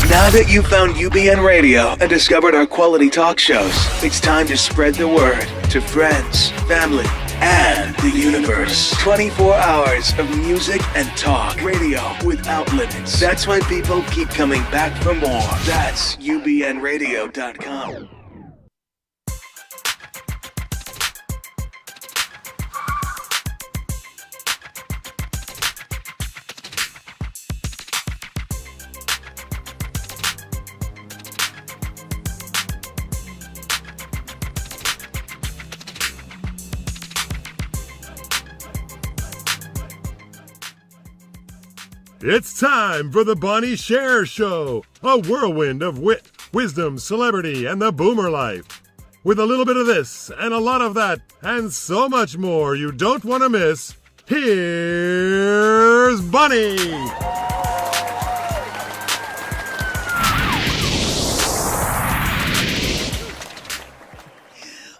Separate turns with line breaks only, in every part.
Now that you've found UBN Radio and discovered our quality talk shows, it's time to spread the word to friends, family, and the universe. 24 hours of music and talk. Radio without limits. That's why people keep coming back for more. That's ubnradio.com.
It's time for the Bonnie Sher Show, a whirlwind of wit, wisdom, celebrity, and the boomer life. With a little bit of this and a lot of that and so much more you don't want to miss, here's Bonnie.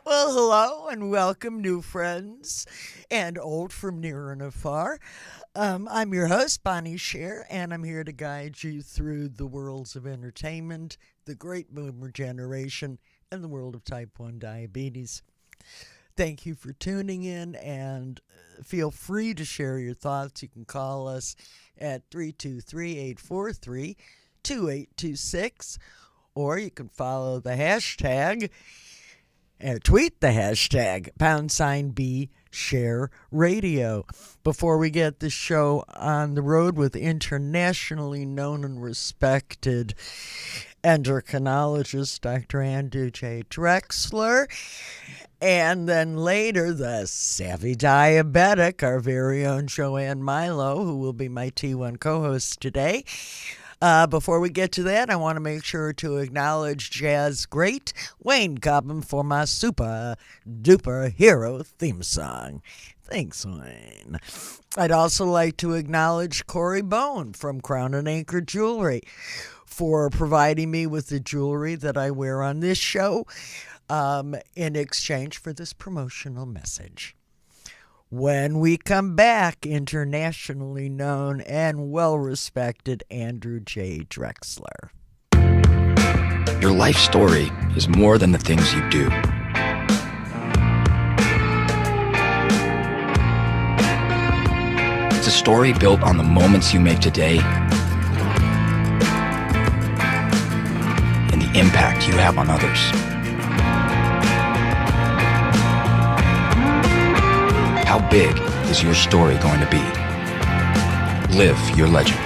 Well, hello and welcome, new friends and old from near and afar. I'm your host, Bonnie Sher, and I'm here to guide you through the worlds of entertainment, the great boomer generation, and the world of type 1 diabetes. Thank you for tuning in, and feel free to share your thoughts. You can call us at 323-843-2826, or you can follow the hashtag tweet the hashtag #B Share Radio. Before we get the show on the road with internationally known and respected endocrinologist Dr. Andrew J. Drexler, and then later the savvy diabetic, our very own Joanne Milo, who will be my T1 co-host today. Before we get to that, I want to make sure to acknowledge jazz great Wayne Cobham for my super duper hero theme song. Thanks, Wayne. I'd also like to acknowledge Corey Bone from Crown and Anchor Jewelry for providing me with the jewelry that I wear on this show in exchange for this promotional message. When we come back, internationally known and well-respected Andrew J. Drexler.
Your life story is more than the things you do. It's a story built on the moments you make today and the impact you have on others. How big is your story going to be? Live your legend.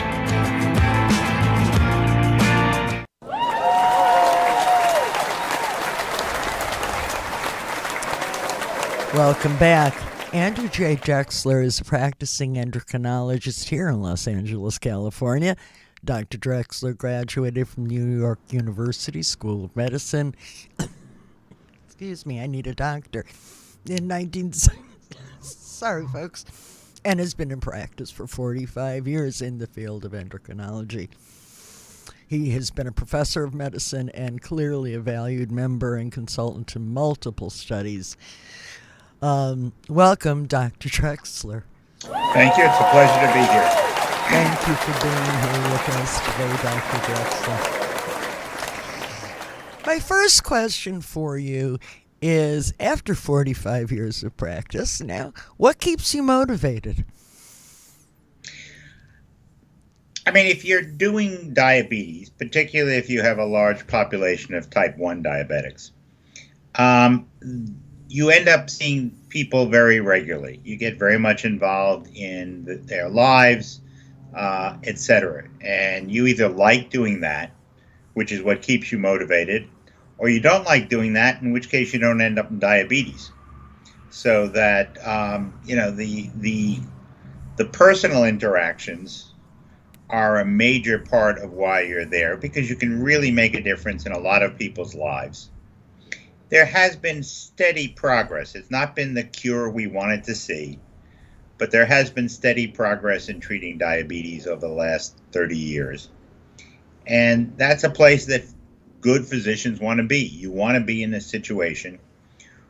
Welcome back. Andrew J. Drexler is a practicing endocrinologist here in Los Angeles, California. Dr. Drexler graduated from New York University School of Medicine. Excuse me, I need a doctor. In 1970. Sorry, folks. And has been in practice for 45 years in the field of endocrinology. He has been a professor of medicine and clearly a valued member and consultant to multiple studies. Welcome, Dr. Drexler.
Thank you. It's a pleasure to be here.
Thank you for being here with us today, Dr. Drexler. My first question for you is, after 45 years of practice now, what keeps you motivated?
I mean, if you're doing diabetes, particularly if you have a large population of type 1 diabetics, you end up seeing people very regularly. You get very much involved in their lives, etc. And you either like doing that, which is what keeps you motivated, or you don't like doing that, in which case you don't end up in diabetes. So that the personal interactions are a major part of why you're there, because you can really make a difference in a lot of people's lives. There has been steady progress. It's not been the cure we wanted to see, but there has been steady progress in treating diabetes over the last 30 years. And that's a place that good physicians want to be. You want to be in a situation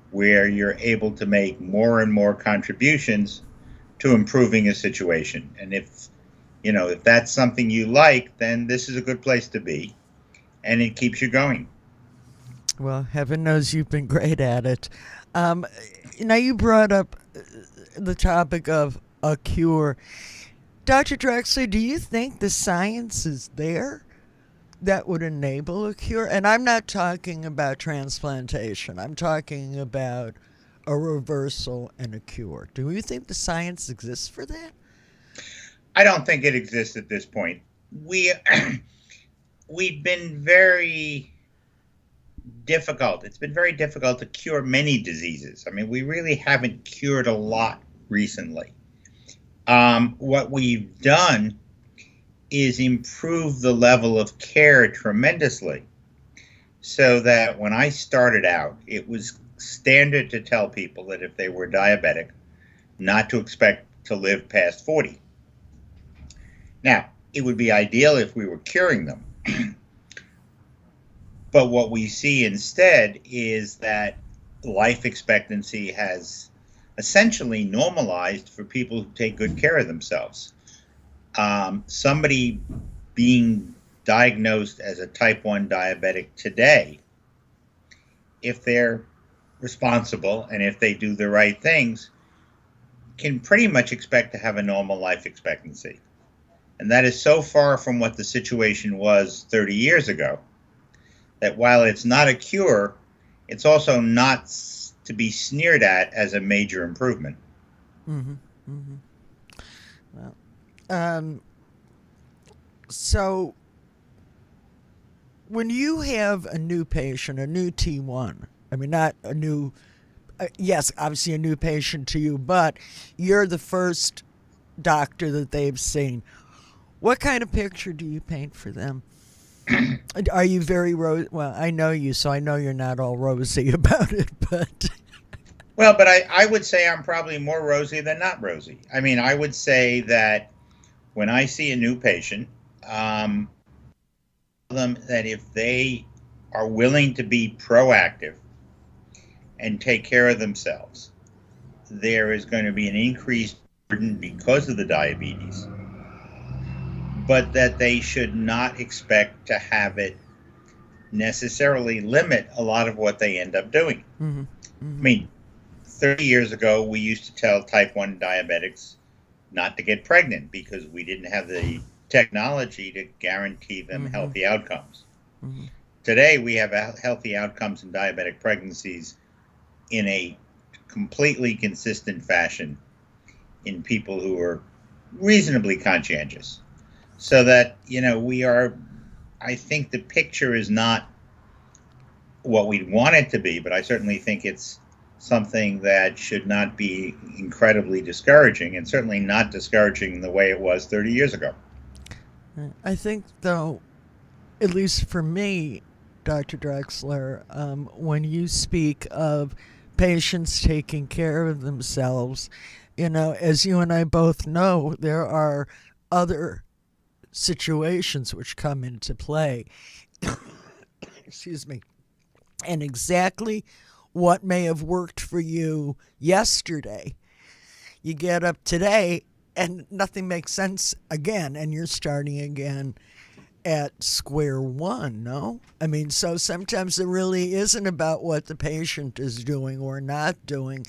where you're able to make more and more contributions to improving a situation. And if that's something you like, then this is a good place to be. and it keeps you going.
Well, heaven knows you've been great at it. Now, you brought up the topic of a cure. Dr. Drexler, do you think the science is there that would enable a cure? And I'm not talking about transplantation. I'm talking about a reversal and a cure. Do you think the science exists for that?
I don't think it exists at this point. We've been very difficult. It's been very difficult to cure many diseases. I mean, we really haven't cured a lot recently. What we've done is improve the level of care tremendously, so that when I started out, it was standard to tell people that if they were diabetic, not to expect to live past 40. Now, it would be ideal if we were curing them. But what we see instead is that life expectancy has essentially normalized for people who take good care of themselves. Somebody being diagnosed as a type 1 diabetic today, if they're responsible and if they do the right things, can pretty much expect to have a normal life expectancy. And that is so far from what the situation was 30 years ago, that while it's not a cure, it's also not to be sneered at as a major improvement.
Mm-hmm. Mm-hmm. Well, so when you have a new patient, a new T1, I mean, not a new, yes, obviously a new patient to you, but you're the first doctor that they've seen. What kind of picture do you paint for them? Are you very well, I know you, so I know you're not all rosy about it, but...
Well, but I would say I'm probably more rosy than not rosy. I mean, I would say that when I see a new patient, them that if they are willing to be proactive and take care of themselves, there is going to be an increased burden because of the diabetes, but that they should not expect to have it necessarily limit a lot of what they end up doing. Mm-hmm. Mm-hmm. I mean, 30 years ago, we used to tell type 1 diabetics not to get pregnant because we didn't have the technology to guarantee them
mm-hmm.
healthy outcomes.
Mm-hmm.
Today, we have healthy outcomes in diabetic pregnancies in a completely consistent fashion in people who are reasonably conscientious. So that, I think the picture is not what we'd want it to be, but I certainly think it's something that should not be incredibly discouraging, and certainly not discouraging the way it was 30 years ago.
I think, though, at least for me, Dr. Drexler, when you speak of patients taking care of themselves, as you and I both know, there are other situations which come into play. Excuse me. And exactly what may have worked for you yesterday, you get up today and nothing makes sense again, and you're starting again at square one, no? I mean, so sometimes it really isn't about what the patient is doing or not doing,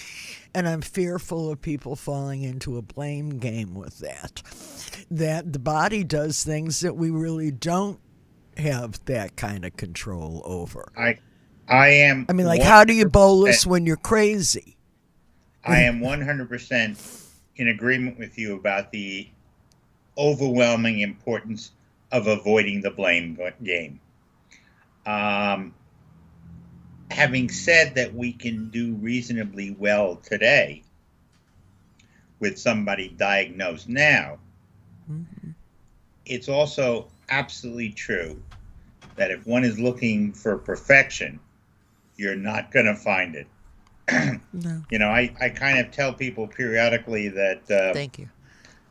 and I'm fearful of people falling into a blame game with that the body does things that we really don't have that kind of control over.
I am.
I mean, like, how do you bolus when you're crazy?
I am 100% in agreement with you about the overwhelming importance of avoiding the blame game. Having said that, we can do reasonably well today with somebody diagnosed now. Mm-hmm. It's also absolutely true that if one is looking for perfection, you're not going to find it. No. I kind of tell people periodically that
Thank you.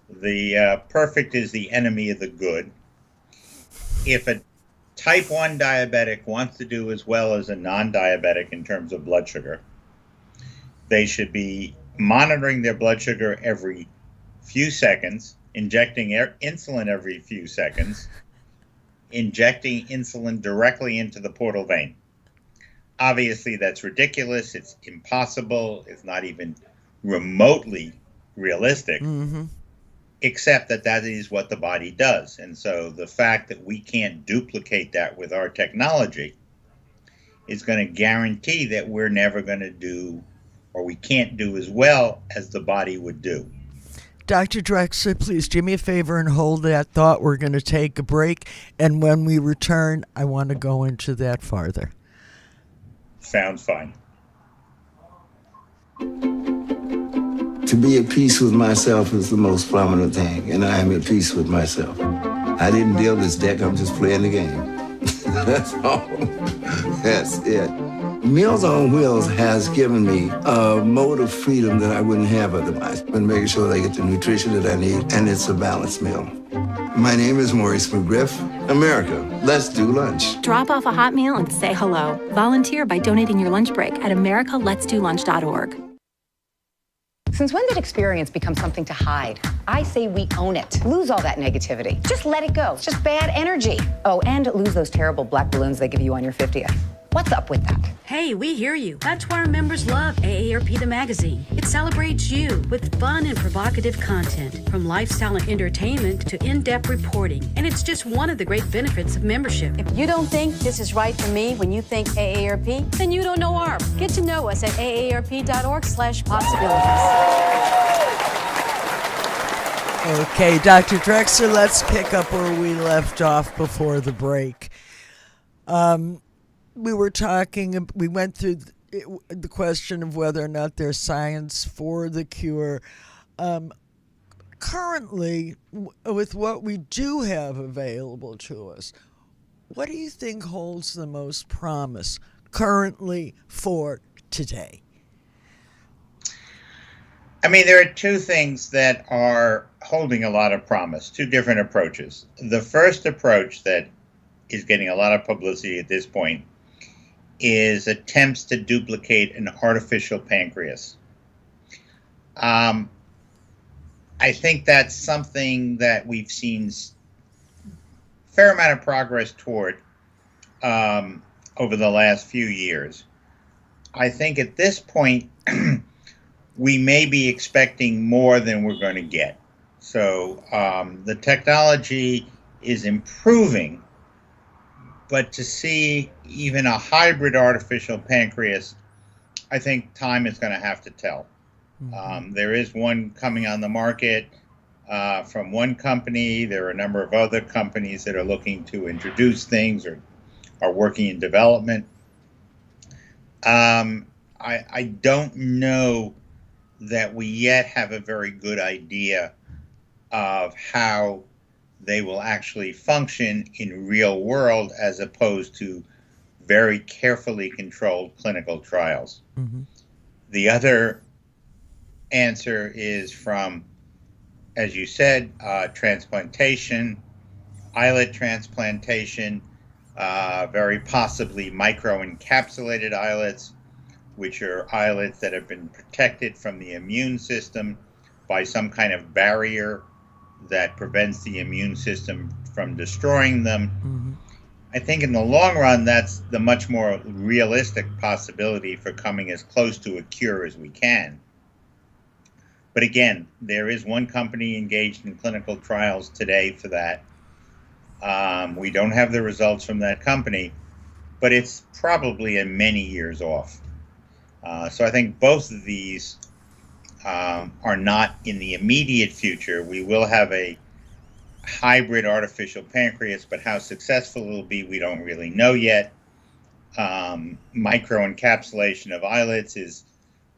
The perfect is the enemy of the good. If a type 1 diabetic wants to do as well as a non-diabetic in terms of blood sugar, they should be monitoring their blood sugar every few seconds, injecting insulin every few seconds, injecting insulin directly into the portal vein. Obviously, that's ridiculous. It's impossible. It's not even remotely realistic, except that that is what the body does. And so the fact that we can't duplicate that with our technology is going to guarantee that we're never going to do, or we can't do as well as the body would do.
Dr. Drexler, please do me a favor and hold that thought. We're going to take a break, and when we return, I want to go into that farther.
Sounds fine.
To be at peace with myself is the most prominent thing, and I am at peace with myself. I didn't deal this deck, I'm just playing the game. That's all. That's it. Meals on Wheels has given me a mode of freedom that I wouldn't have otherwise. And making sure that I get the nutrition that I need, and it's a balanced meal. My name is Maurice McGriff. America, let's do lunch.
Drop off a hot meal and say hello. Volunteer by donating your lunch break at americaletsdolunch.org.
Since when did experience become something to hide? I say we own it. Lose all that negativity. Just let it go. It's just bad energy. Oh, and lose those terrible black balloons they give you on your 50th. What's up with that?
Hey, we hear you. That's why our members love AARP the magazine. It celebrates you with fun and provocative content, from lifestyle and entertainment to in-depth reporting. And it's just one of the great benefits of membership.
If you don't think this is right for me when you think AARP, then you don't know ARP. Get to know us at aarp.org/possibilities.
Okay, Dr. Drexler, let's pick up where we left off before the break. We went through the question of whether or not there's science for the cure. Currently, with what we do have available to us, what do you think holds the most promise currently for today?
I mean, there are two things that are holding a lot of promise, two different approaches. The first approach that is getting a lot of publicity at this point is attempts to duplicate an artificial pancreas. I think that's something that we've seen a fair amount of progress toward over the last few years. I think at this point, we may be expecting more than we're going to get. So the technology is improving, but to see even a hybrid artificial pancreas, I think time is going to have to tell. There is one coming on the market from one company. There are a number of other companies that are looking to introduce things or are working in development. I don't know that we yet have a very good idea of how they will actually function in real world as opposed to very carefully controlled clinical trials. The other answer is from, as you said, transplantation, islet transplantation, very possibly microencapsulated islets, which are islets that have been protected from the immune system by some kind of barrier that prevents the immune system from destroying them. I think in the long run, that's the much more realistic possibility for coming as close to a cure as we can. But again, there is one company engaged in clinical trials today for that. We don't have the results from that company, but it's probably a many years off. So I think both of these are not in the immediate future. We will have a hybrid artificial pancreas, but how successful it'll be, we don't really know yet. Microencapsulation of islets is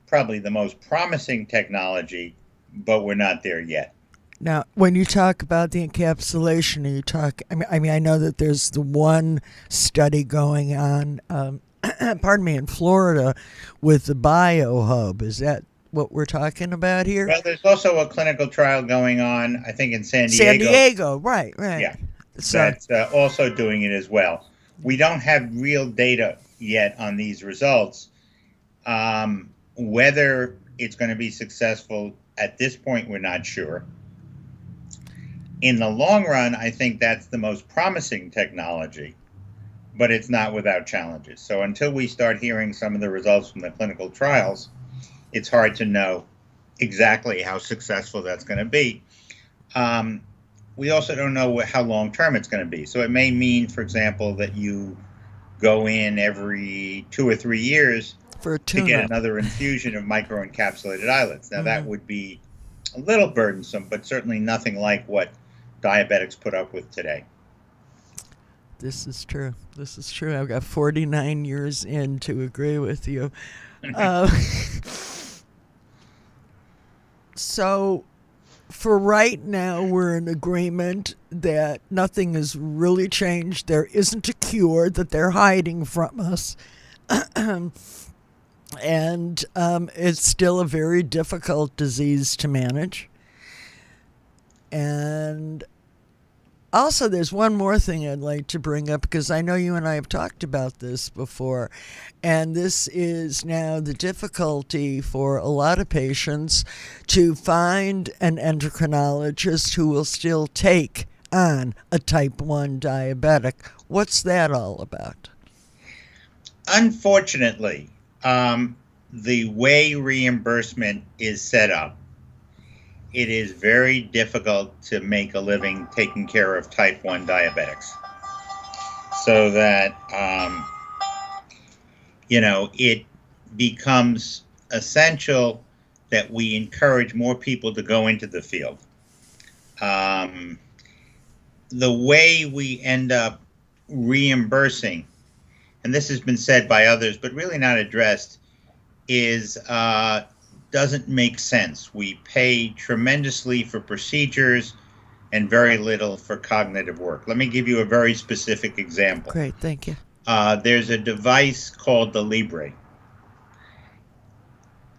probably the most promising technology, but we're not there yet.
Now, when you talk about the encapsulation, I know that there's the one study going on, in Florida with the biohub. Is that what we're talking about here?
Well, there's also a clinical trial going on, I think, in San Diego.
San Diego, right.
Yeah,
So,
that's also doing it as well. We don't have real data yet on these results. Whether it's going to be successful at this point, we're not sure. In the long run, I think that's the most promising technology, but it's not without challenges. So until we start hearing some of the results from the clinical trials, it's hard to know exactly how successful that's going to be. We also don't know how long term it's going to be. So it may mean, for example, that you go in every 2 or 3 years
for
to get another infusion of microencapsulated islets. Now, that would be a little burdensome, but certainly nothing like what diabetics put up with today.
This is true. This is true. I've got 49 years in to agree with you. So for right now, we're in agreement that nothing has really changed. There isn't a cure that they're hiding from us. And it's still a very difficult disease to manage. And also, there's one more thing I'd like to bring up, because I know you and I have talked about this before, and this is now the difficulty for a lot of patients to find an endocrinologist who will still take on a type 1 diabetic. What's that all about?
Unfortunately, the way reimbursement is set up, it is very difficult to make a living taking care of type 1 diabetics. So that, it becomes essential that we encourage more people to go into the field. The way we end up reimbursing, and this has been said by others, but really not addressed, is doesn't make sense. We pay tremendously for procedures and very little for cognitive work. Let me give you a very specific example.
Great, thank you.
There's a device called the Libre.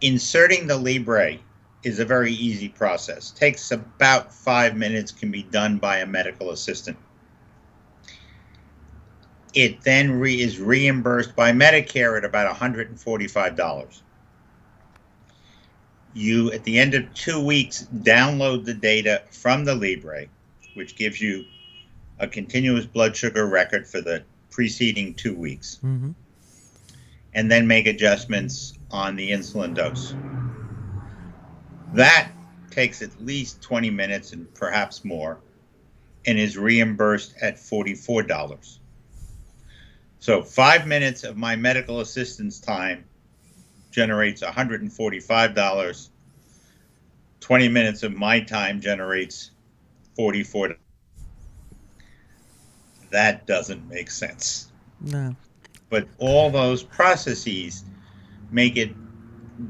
Inserting the Libre is a very easy process. Takes about 5 minutes, can be done by a medical assistant. It then is reimbursed by Medicare at about $145. You, at the end of 2 weeks, download the data from the Libre, which gives you a continuous blood sugar record for the preceding 2 weeks, and then make adjustments on the insulin dose. That takes at least 20 minutes and perhaps more, and is reimbursed at $44. So 5 minutes of my medical assistant's time generates $145. 20 minutes of my time generates $44. That doesn't make sense.
No.
But all those processes make it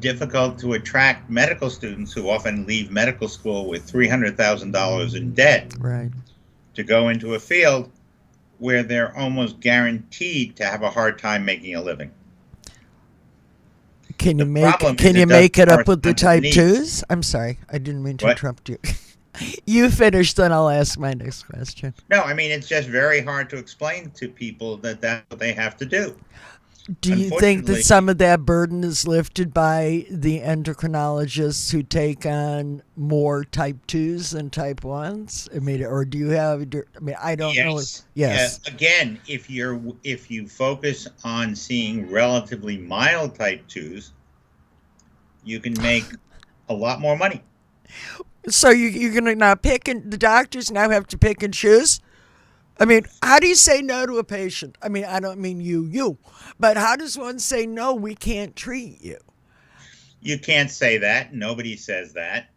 difficult to attract medical students who often leave medical school with $300,000 in debt,
right,
to go into a field where they're almost guaranteed to have a hard time making a living.
Can you make it up with the type 2s? I'm sorry, I didn't mean to interrupt you. You finish, then I'll ask my next question.
No, I mean, it's just very hard to explain to people that that's what they have to do.
Do you think that some of that burden is lifted by the endocrinologists who take on more type 2s than type 1s? I mean, or do you have, I don't know. Yes.
Again, if you focus on seeing relatively mild type 2s, you can make a lot more money.
So you're going to now the doctors now have to pick and choose? I mean, how do you say no to a patient? I mean, I don't mean you, but how does one say, no, we can't treat you?
You can't say that. Nobody says that.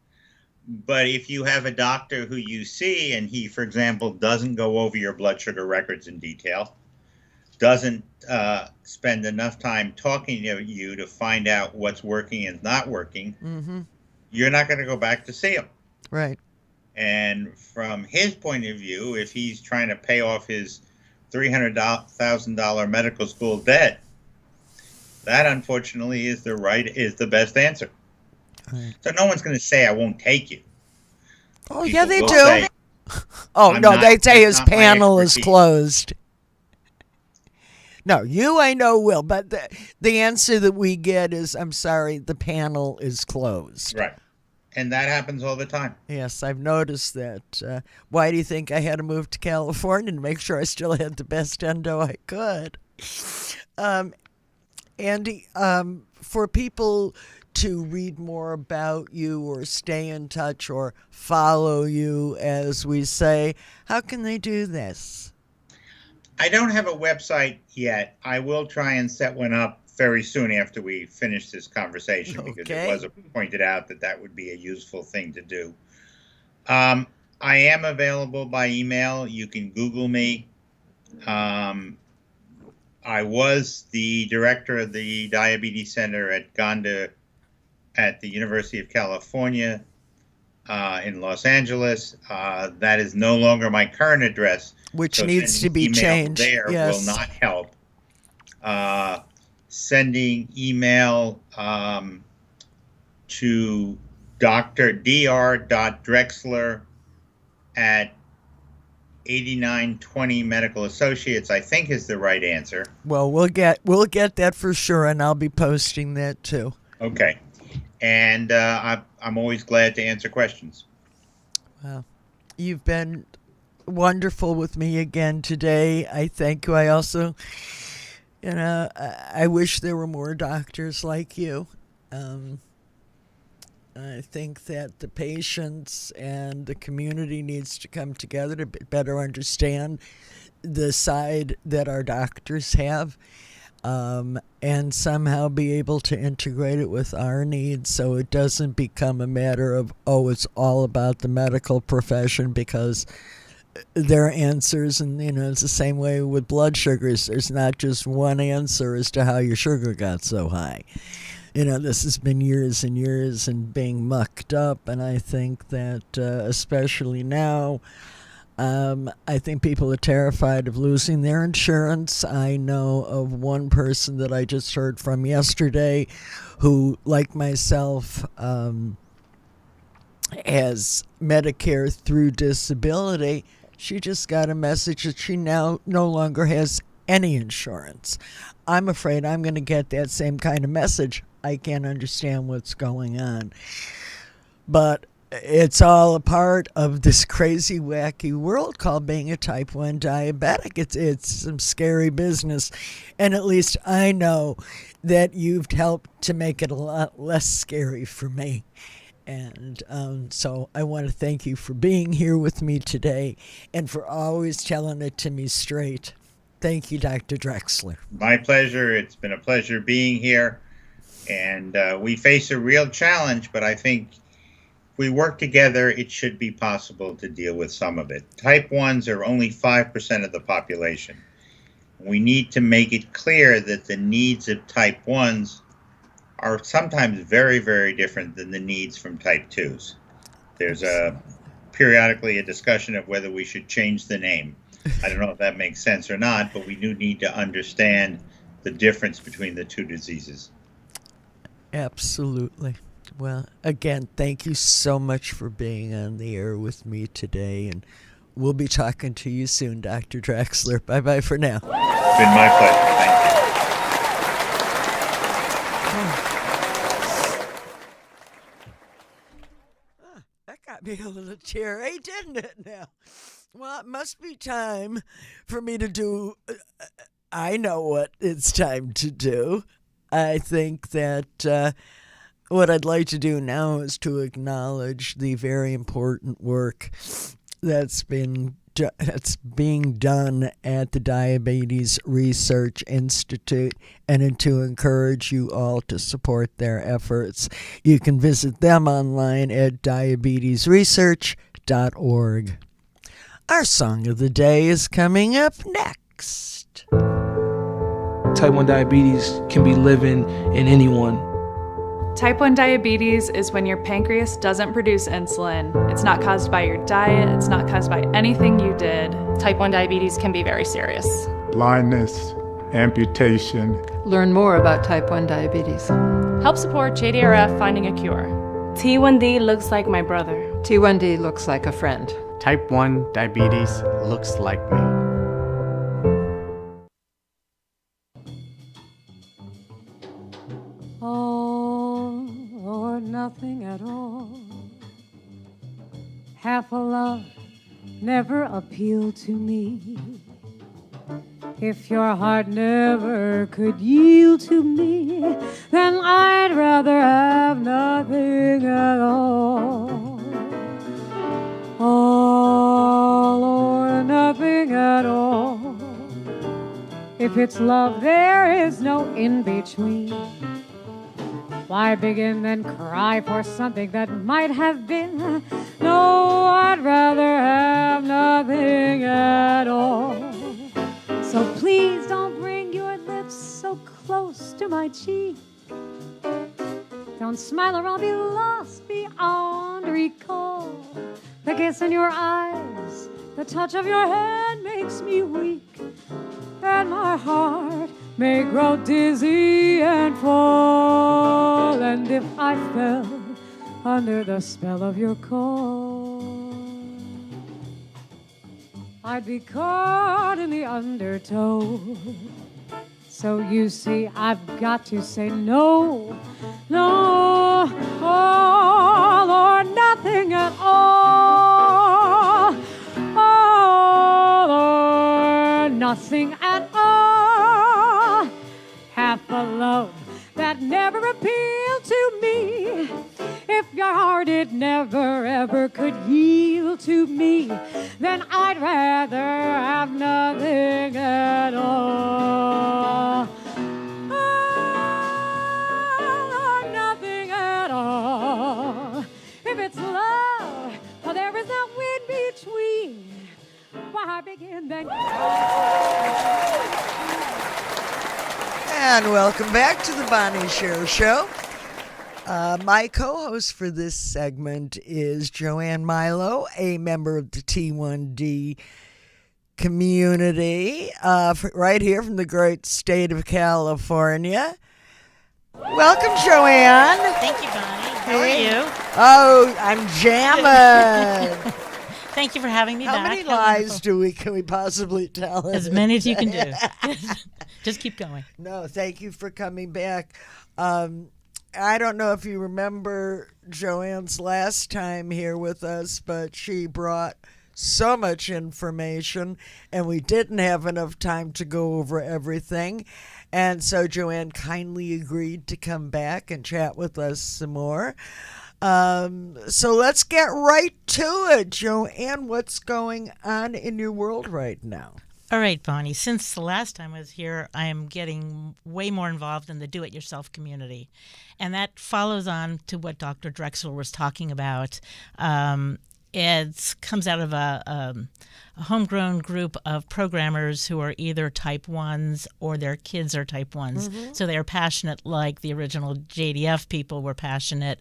But if you have a doctor who you see and he, for example, doesn't go over your blood sugar records in detail, doesn't spend enough time talking to you to find out what's working and not working, you're not going to go back to see him.
Right.
And from his point of view, if he's trying to pay off his $300,000 medical school debt, that unfortunately is the best answer. Right. So no one's going to say, I won't take you.
Oh, people, yeah, they do. Say, they say his panel is closed. No, you I know will, but the answer that we get is, I'm sorry, the panel is closed.
Right. And that happens all the time.
Yes, I've noticed that. Why do you think I had to move to California to make sure I still had the best endo I could? Andy, for people to read more about you or stay in touch or follow you, as we say, how can they do this?
I don't have a website yet. I will try and set one up very soon after we finish this conversation, because it was pointed out that would be a useful thing to do. I am available by email. You can Google me. I was the director of the Diabetes Center at Gonda at the University of California in Los Angeles. That is no longer my current address.
Which needs to be changed.
There will not help. Sending email to dr.drexler at 8920 Medical Associates, I think, is the right answer.
Well, we'll get that for sure, and I'll be posting that too.
Okay. And I'm always glad to answer questions.
Well, you've been wonderful with me again today. I thank you. I also, I wish there were more doctors like you. I think that the patients and the community needs to come together to better understand the side that our doctors have, and somehow be able to integrate it with our needs, so it doesn't become a matter of, it's all about the medical profession, because their answers, and it's the same way with blood sugars. There's not just one answer as to how your sugar got so high. This has been years and years and being mucked up, and I think that especially now, I think people are terrified of losing their insurance. I know of one person that I just heard from yesterday who, like myself, has Medicare through disability. She just got a message that she now no longer has any insurance. I'm afraid I'm going to get that same kind of message. I can't understand what's going on. But it's all a part of this crazy, wacky world called being a type 1 diabetic. It's some scary business. And at least I know that you've helped to make it a lot less scary for me. And so I want to thank you for being here with me today and for always telling it to me straight. Thank you, Dr. Drexler.
My pleasure. It's been a pleasure being here. And we face a real challenge, but I think if we work together, it should be possible to deal with some of it. Type 1s are only 5% of the population. We need to make it clear that the needs of type 1s are sometimes very, very different than the needs from type 2s. There's periodically a discussion of whether we should change the name. I don't know if that makes sense or not, but we do need to understand the difference between the two diseases.
Absolutely. Well, again, thank you so much for being on the air with me today, and we'll be talking to you soon, Dr. Drexler. Bye-bye for now.
It's been my pleasure. Thank you.
That got me a little teary, didn't it now? Well, it must be time for me to do... I know what it's time to do. I think that what I'd like to do now is to acknowledge the very important work that's being done at the Diabetes Research Institute, and to encourage you all to support their efforts. You can visit them online at diabetesresearch.org. Our song of the day is coming up next.
Type 1 diabetes can be living in anyone.
Type 1 diabetes is when your pancreas doesn't produce insulin. It's not caused by your diet. It's not caused by anything you did.
Type 1 diabetes can be very serious.
Blindness, amputation.
Learn more about type 1 diabetes.
Help support JDRF finding a cure.
T1D looks like my brother.
T1D looks like a friend.
Type 1 diabetes looks like me.
All or nothing at all. half a love never appealed to me. If your heart never could yield to me, then I'd rather have nothing at all. All or nothing at all. If it's love, there is no in-between. Why begin then cry for something that might have been? No, I'd rather have nothing at all. So please don't bring your lips so close to my cheek. Don't smile or I'll be lost beyond recall. The kiss in your eyes, the touch of your hand makes me weak. And my heart may grow dizzy and fall. And if I fell under the spell of your call, I'd be caught in the undertow. So you see, I've got to say no, no, all or nothing at all, all or nothing at all. Half a love that never appealed to me. If your heart it never ever could yield to me, then I'd rather have nothing at all. Oh, nothing at all. If it's love, well, there is no in between. Why begin then?
And welcome back to the Bonnie Sher Show. My co-host for this segment is Joanne Milo, a member of the T1D community, right here from the great state of California. Welcome, Joanne.
Thank you, Bonnie. How are you?
Oh, I'm jamming.
Thank you for having me
How
back.
How many lies can we possibly tell?
As many as you can do. Just keep going.
No, thank you for coming back. I don't know if you remember Joanne's last time here with us, but she brought so much information, and we didn't have enough time to go over everything. And so Joanne kindly agreed to come back and chat with us some more. So let's get right to it. Joanne, what's going on in your world right now?
All right, Bonnie, since the last time I was here, I am getting way more involved in the do-it-yourself community. And that follows on to what Dr. Drexler was talking about. It comes out of a homegrown group of programmers who are either type 1s or their kids are type 1s. Mm-hmm. So they're passionate like the original JDF people were passionate.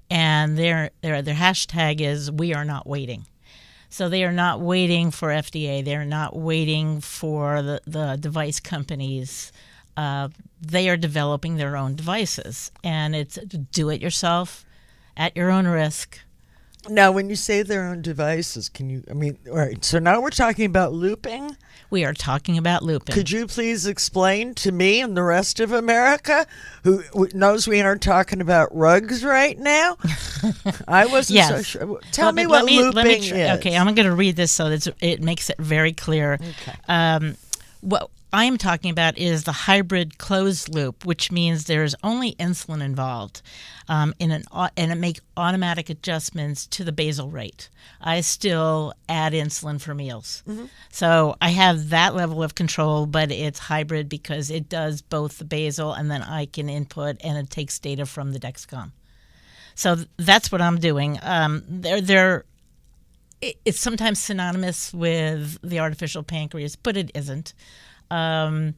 And their hashtag is, "We are not waiting." So they are not waiting for FDA. They're not waiting for the device companies. They are developing their own devices. And it's do-it-yourself at your own risk.
Now, when you say their own devices, all right, so now we're talking about looping?
We are talking about looping.
Could you please explain to me and the rest of America who knows we aren't talking about rugs right now? I wasn't so sure. Tell me what looping is.
Okay, I'm going to read this so that it makes it very clear.
Okay.
What I am talking about is the hybrid closed loop, which means there's only insulin involved, and it makes automatic adjustments to the basal rate. I still add insulin for meals. Mm-hmm. So I have that level of control, but it's hybrid because it does both the basal and then I can input and it takes data from the Dexcom. So that's what I'm doing. It's sometimes synonymous with the artificial pancreas, but it isn't. And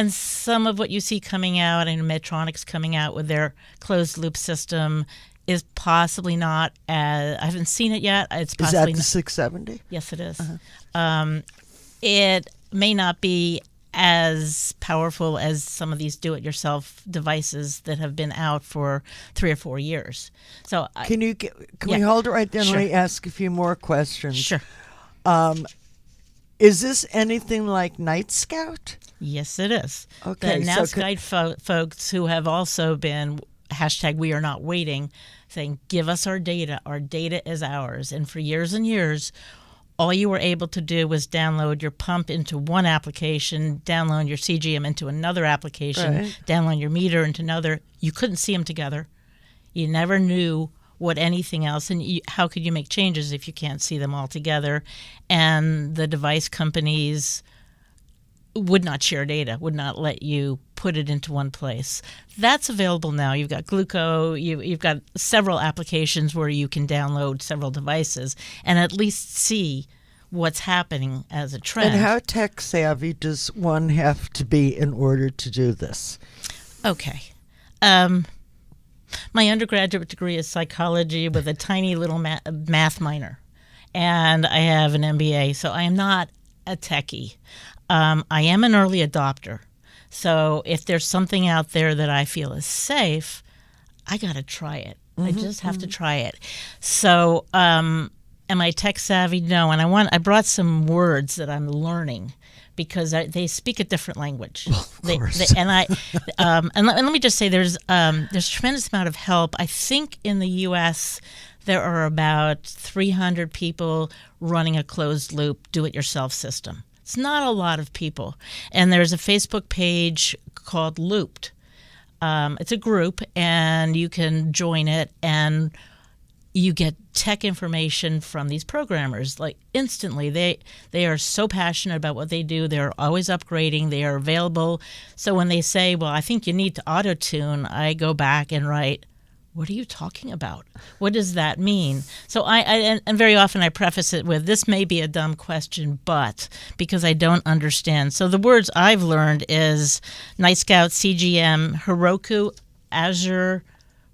some of what you see coming out, and Medtronic's coming out with their closed loop system, is possibly not as, I haven't seen it yet. It's possibly
is that the 670?
Yes, it is.
Uh-huh.
It may not be as powerful as some of these do-it-yourself devices that have been out for 3 or 4 years. So
can we hold it right there?
Sure.
Let me ask a few more questions.
Sure.
Is this anything like Night Scout?
Yes, it is.
Okay.
The Night Scout folks who have also been hashtag We Are Not Waiting, saying, give us our data. Our data is ours. And for years and years, all you were able to do was download your pump into one application, download your CGM into another application,
Right.
download your meter into another. You couldn't see them together. You never knew what anything else, and how could you make changes if you can't see them all together? And the device companies would not share data, would not let you put it into one place. That's available now. You've got Gluco, you've got several applications where you can download several devices and at least see what's happening as a trend.
And how tech savvy does one have to be in order to do this?
Okay. My undergraduate degree is psychology with a tiny little math minor, and I have an MBA, so I am not a techie. I am an early adopter, so if there's something out there that I feel is safe, I got to try it. I just have to try it. So am I tech savvy? No, and I brought some words that I'm learning, because they speak a different language. And let me just say, there's a tremendous amount of help. I think in the U.S. there are about 300 people running a closed loop do-it-yourself system. It's not a lot of people. And there's a Facebook page called Looped. It's a group, and you can join it, and you get tech information from these programmers like instantly. They are so passionate about what they do. They're always upgrading. They are available. So when they say, well, I think you need to auto-tune, I go back and write, what are you talking about? What does that mean? So and very often I preface it with, this may be a dumb question, but because I don't understand. So the words I've learned is Night Scout, CGM, Heroku, Azure,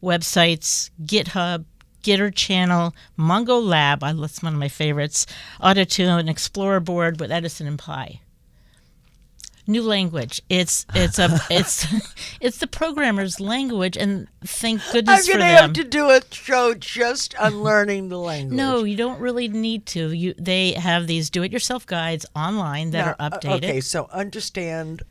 websites, GitHub, Gitter channel, Mongo Lab, that's one of my favorites, Autotune, Explorer board with Edison and Pi. New language. It's the programmer's language, and thank goodness for them.
I'm going to have to do a show just on learning the language.
No, you don't really need to. They have these do-it-yourself guides online that are updated.
Okay, so understand,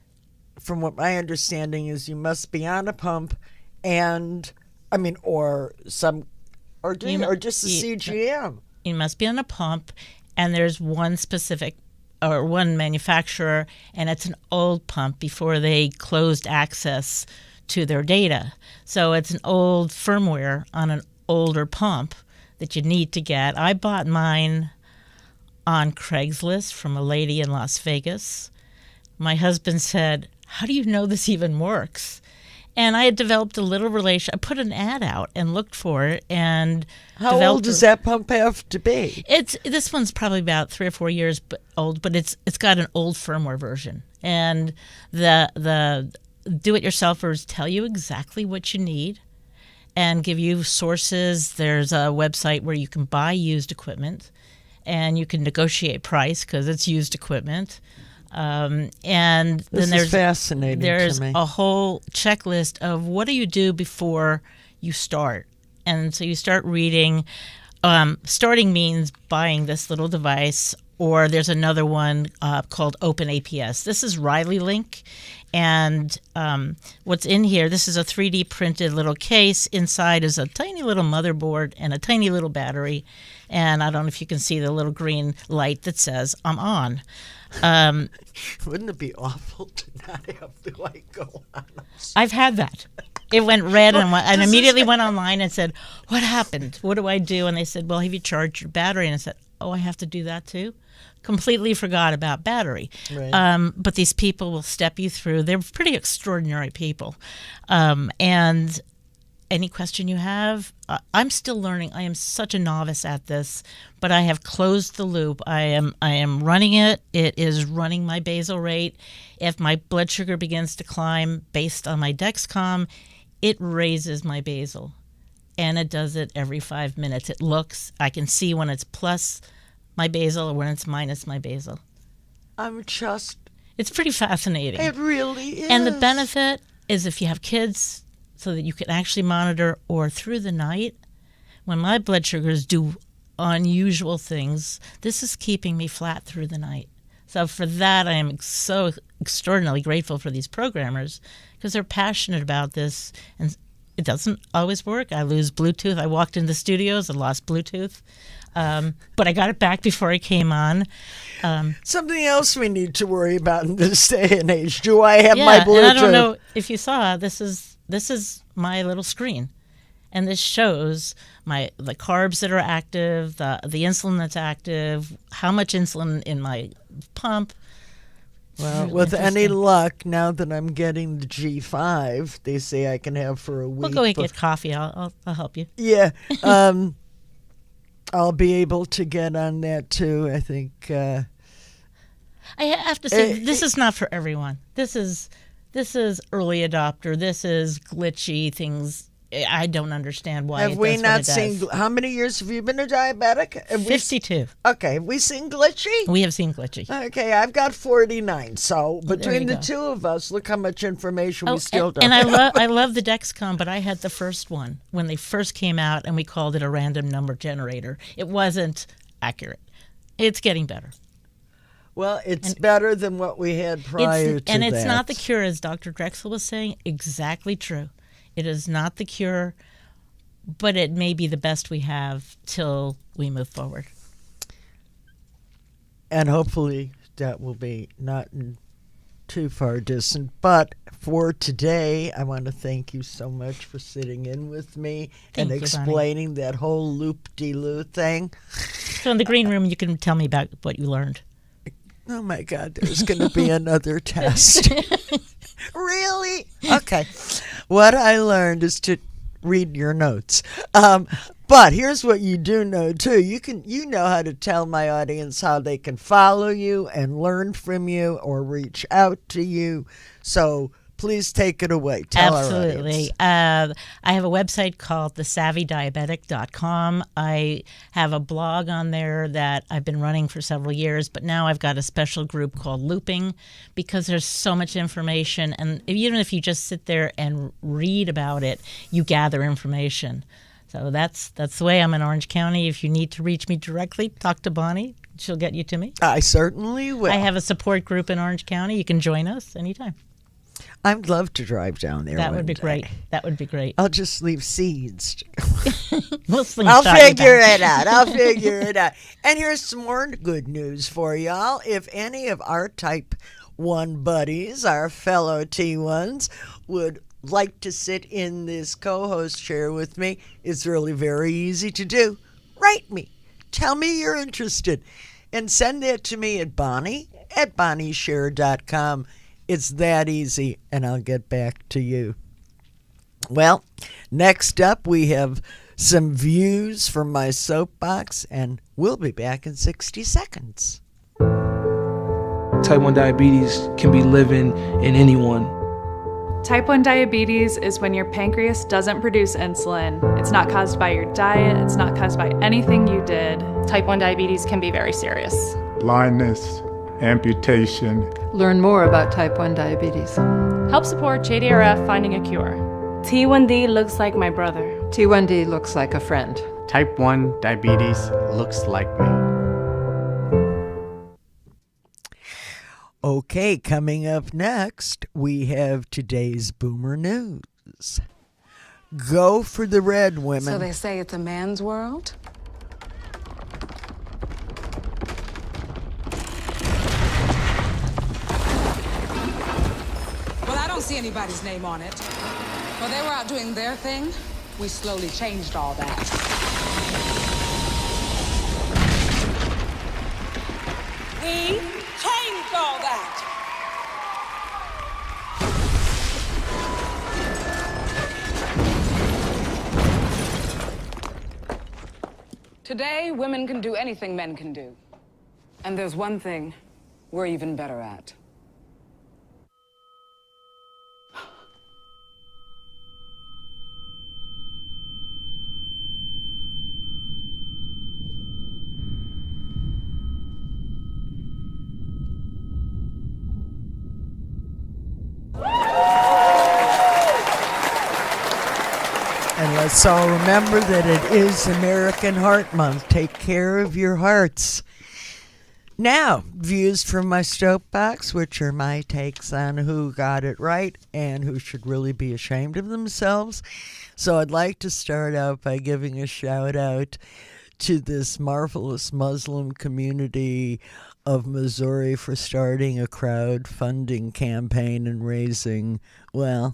from what my understanding is, you must be on a pump, or just a CGM.
You must be on a pump, and there's one manufacturer, and it's an old pump before they closed access to their data. So it's an old firmware on an older pump that you need to get. I bought mine on Craigslist from a lady in Las Vegas. My husband said, how do you know this even works? And I had developed a little relation. I put an ad out and looked for it. And
how old does that pump have to be?
This one's probably about 3 or 4 years old, but it's got an old firmware version. And the do-it-yourselfers tell you exactly what you need and give you sources. There's a website where you can buy used equipment, and you can negotiate price because it's used equipment. And then
is fascinating.
There's
to me.
a whole checklist of what do you do before you start. And so you start reading. Starting means buying this little device, or there's another one called Open APS. This is Riley Link, and what's in here, this is a 3D printed little case. Inside is a tiny little motherboard and a tiny little battery, and I don't know if you can see the little green light that says I'm on.
Wouldn't it be awful to not have the light go on?
I've had that. It went red, and immediately went online and said, what happened? What do I do? And they said, well, have you charged your battery? And I said, oh, I have to do that too? Completely forgot about battery.
Right.
But these people will step you through. They're pretty extraordinary people. And any question you have, I'm still learning. I am such a novice at this, but I have closed the loop. I am running it. It is running my basal rate. If my blood sugar begins to climb based on my Dexcom, it raises my basal, and it does it every 5 minutes. I can see when it's plus my basal or when it's minus my basal. It's pretty fascinating.
It really is.
And the benefit is if you have kids, so that you can actually monitor, or through the night, when my blood sugars do unusual things, this is keeping me flat through the night. So for that, I am so extraordinarily grateful for these programmers, because they're passionate about this, and It doesn't always work. I lose Bluetooth. I walked in the studios and lost Bluetooth. But I got it back before I came on.
Something else we need to worry about in this day and age. Do I have my Bluetooth?
And I don't know if you saw, this is my little screen. And this shows the carbs that are active, the insulin that's active, how much insulin in my pump.
Well,
Really
with any
interesting.
luck, now that I'm getting the G5, they say I can have for a week.
We'll go and get coffee. I'll help you.
Yeah. I'll be able to get on that too, I think.
I have to say, this is not for everyone. This is early adopter. This is glitchy things. I don't understand why.
Have
it
we
does what
not
it
seen?
does.
How many years have you been a diabetic?
52.
Okay, have we seen glitchy?
We have seen glitchy.
Okay, I've got 49. So
Well,
between
there
the
you go.
two of us, look how much information we still don't
and I
have.
I love the Dexcom, but I had the first one when they first came out, and we called it a random number generator. It wasn't accurate. It's getting better.
Well, it's better than what we had prior to
and
that.
it's not the cure, as Dr. Drexler was saying. Exactly true. It is not the cure, but it may be the best we have till we move forward.
And hopefully that will be not in too far distant. But for today, I want to thank you so much for sitting in with me
Thank
and
you, Bonnie.
explaining that whole loop-de-loo thing.
So in the green room, you can tell me about what you learned.
Oh, my God, there's going to be another test. Really? Okay. What I learned is to read your notes. But here's what you do know, too. You know how to tell my audience how they can follow you and learn from you or reach out to you. So please take it away. Tell our
Absolutely.
audience.
I have a website called thesavvydiabetic.com. I have a blog on there that I've been running for several years, but now I've got a special group called Looping because there's so much information. And even if you just sit there and read about it, you gather information. So that's the way. I'm in Orange County. If you need to reach me directly, talk to Bonnie. She'll get you to me.
I certainly will.
I have a support group in Orange County. You can join us anytime.
I'd love to drive down there.
That
one
would be
day.
great. That would be great.
I'll just leave seeds.
We'll
I'll
slingshot you
figure
down.
it out. I'll figure it out. And here's some more good news for y'all. If any of our type 1 buddies, our fellow T1s, would like to sit in this co-host chair with me, it's really very easy to do. Write me. Tell me you're interested. And send that to me at bonnie@bonniesher.com. It's that easy, and I'll get back to you. Well, next up, we have some views from my soapbox, and we'll be back in 60 seconds.
Type 1 diabetes can be living in anyone.
Type 1 diabetes is when your pancreas doesn't produce insulin. It's not caused by your diet, it's not caused by anything you did.
Type 1 diabetes can be very serious.
Blindness, amputation.
Learn more about type 1 diabetes.
Help support JDRF finding a cure.
T1D looks like my brother.
T1D looks like a friend.
Type 1 diabetes looks like me.
Okay, coming up next, we have today's Boomer News. Go for the red, women.
So they say it's a man's world? Well, I don't see anybody's name on it. While they were out doing their thing, we slowly changed all that. We changed all that. Today, women can do anything men can do. And there's one thing we're even better at.
And let's all remember that it is American Heart Month. Take care of your hearts. Now, views from my soapbox, which are my takes on who got it right and who should really be ashamed of themselves. So I'd like to start out by giving a shout out to this marvelous Muslim community of Missouri for starting a crowdfunding campaign and raising, well,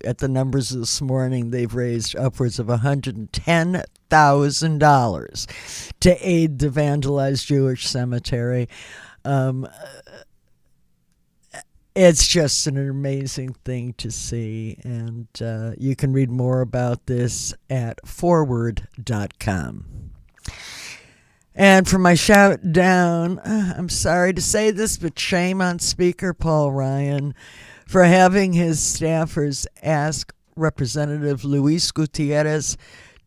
at the numbers this morning, they've raised upwards of $110,000 to aid the vandalized Jewish cemetery. It's just an amazing thing to see, and you can read more about this at forward.com. And for my shout down, I'm sorry to say this, but shame on Speaker Paul Ryan for having his staffers ask Representative Luis Gutierrez,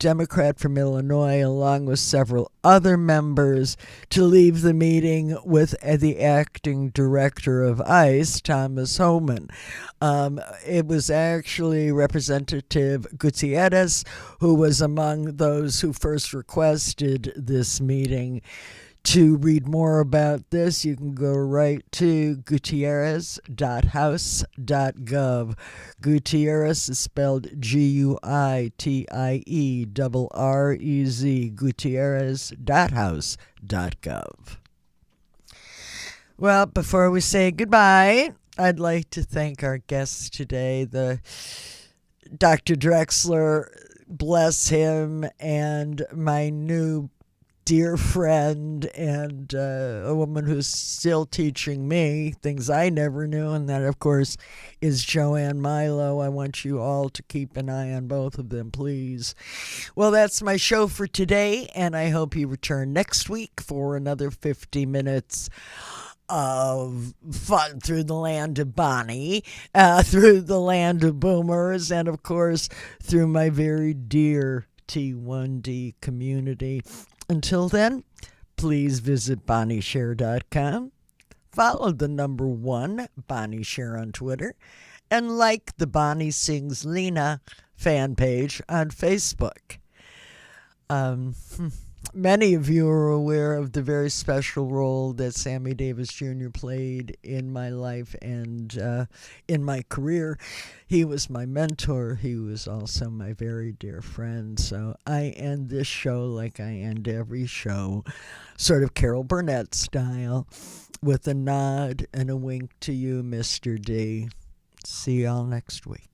Democrat from Illinois, along with several other members, to leave the meeting with the acting director of ICE, Thomas Homan. It was actually Representative Gutierrez who was among those who first requested this meeting. To read more about this, you can go right to gutierrez.house.gov. Gutierrez is spelled Guitierrez, gutierrez.house.gov. Well, before we say goodbye, I'd like to thank our guests today, the Dr. Drexler, bless him, and my new dear friend and a woman who's still teaching me things I never knew, and that, of course, is Joanne Milo. I want you all to keep an eye on both of them, please. Well, that's my show for today, and I hope you return next week for another 50 minutes of fun through the land of Bonnie, through the land of boomers, and, of course, through my very dear T1D community. Until then, please visit BonnieSher.com, follow the number 1 Bonnie Sher on Twitter, and like the Bonnie Sings Lena fan page on Facebook. Many of you are aware of the very special role that Sammy Davis Jr. played in my life and in my career. He was my mentor. He was also my very dear friend. So I end this show like I end every show, sort of Carol Burnett style, with a nod and a wink to you, Mr. D. See y'all next week.